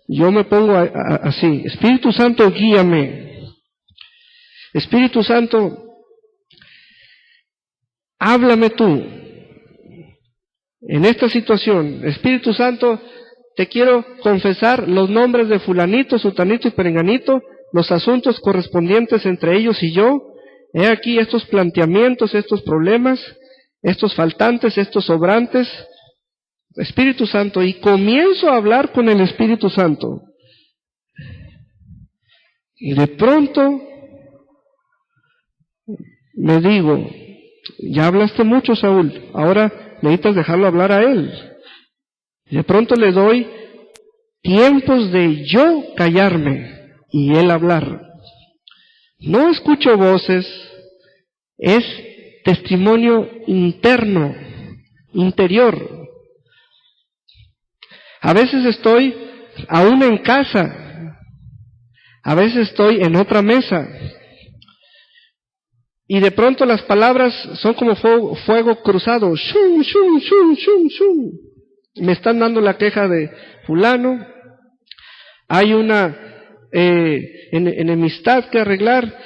yo me pongo así, Espíritu Santo, guíame. Espíritu Santo, háblame tú en esta situación. Espíritu Santo, te quiero confesar los nombres de fulanito, sutanito y perenganito, los asuntos correspondientes entre ellos y yo. He aquí estos planteamientos, estos problemas, estos faltantes, estos sobrantes. Espíritu Santo, y comienzo a hablar con el Espíritu Santo. Y de pronto me digo, ya hablaste mucho, Saúl, ahora necesitas dejarlo hablar a él. Y de pronto le doy tiempos de yo callarme y él hablar. No escucho voces, es testimonio interno, interior. A veces estoy aún en casa, a veces estoy en otra mesa, y de pronto las palabras son como fuego cruzado. Shum, shum, shum, shum, shum. Me están dando la queja de fulano, hay una enemistad que arreglar,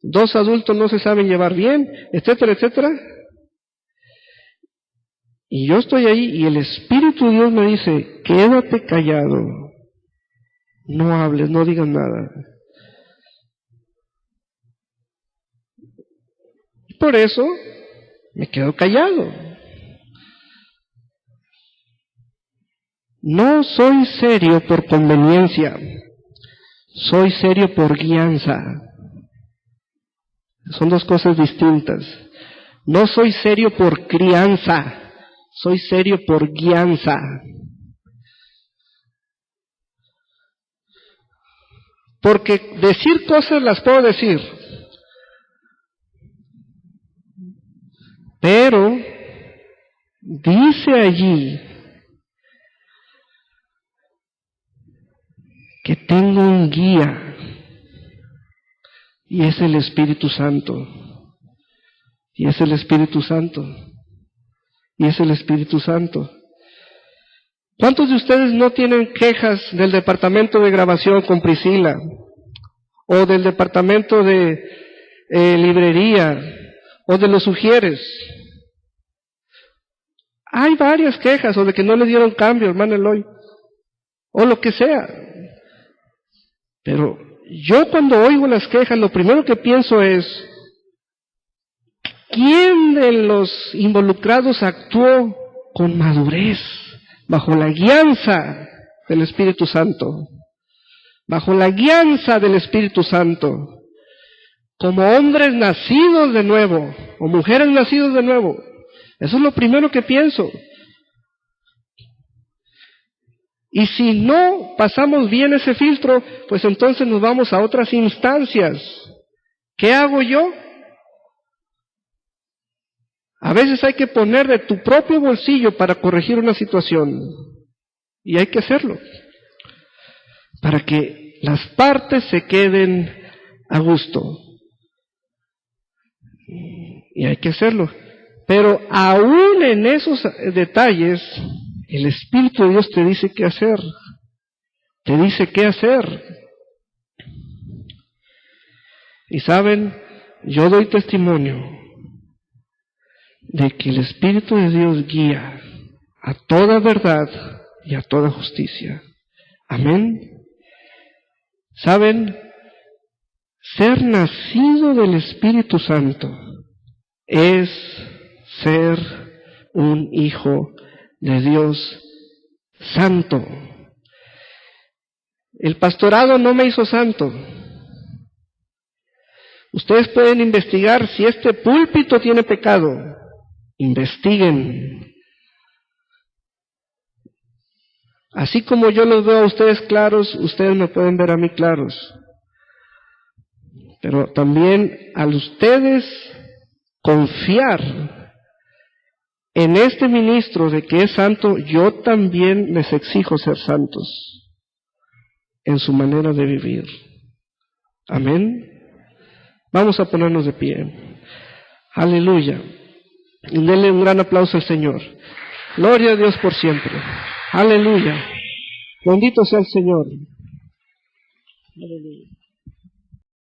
dos adultos no se saben llevar bien, etcétera, etcétera. Y yo estoy ahí y el Espíritu de Dios me dice, quédate callado, no hables, no digas nada. Por eso me quedo callado. No soy serio por conveniencia, soy serio por guianza. Son dos cosas distintas. No soy serio por crianza, soy serio por guianza. Porque decir cosas las puedo decir, pero dice allí que tengo un guía, y es el Espíritu Santo, y es el Espíritu Santo, y es el Espíritu Santo. ¿Cuántos de ustedes no tienen quejas del departamento de grabación con Priscila? O del departamento de librería, o de los ujieres? Hay varias quejas, o de que no le dieron cambio, hermano Eloy, o lo que sea. Pero yo cuando oigo las quejas, lo primero que pienso es, ¿quién de los involucrados actuó con madurez, bajo la guianza del Espíritu Santo? Bajo la guianza del Espíritu Santo, como hombres nacidos de nuevo, o mujeres nacidas de nuevo. Eso es lo primero que pienso. Y si no pasamos bien ese filtro, pues entonces nos vamos a otras instancias. ¿Qué hago yo? A veces hay que poner de tu propio bolsillo para corregir una situación. Y hay que hacerlo. Para que las partes se queden a gusto. Y hay que hacerlo. Pero aún en esos detalles, el Espíritu de Dios te dice qué hacer. Te dice qué hacer. Y saben, yo doy testimonio de que el Espíritu de Dios guía a toda verdad y a toda justicia. Amén. ¿Saben? Ser nacido del Espíritu Santo es ser un hijo de Dios santo. El pastorado no me hizo santo. Ustedes pueden investigar si este púlpito tiene pecado. investiguen. Así como yo los veo a ustedes claros, ustedes me pueden ver a mí claros. Pero también a ustedes confiar en este ministro de que es santo, yo también les exijo ser santos en su manera de vivir. Amén. Vamos a ponernos de pie. Aleluya. Y denle un gran aplauso al Señor. Gloria a Dios por siempre. Aleluya. Bendito sea el Señor. Aleluya.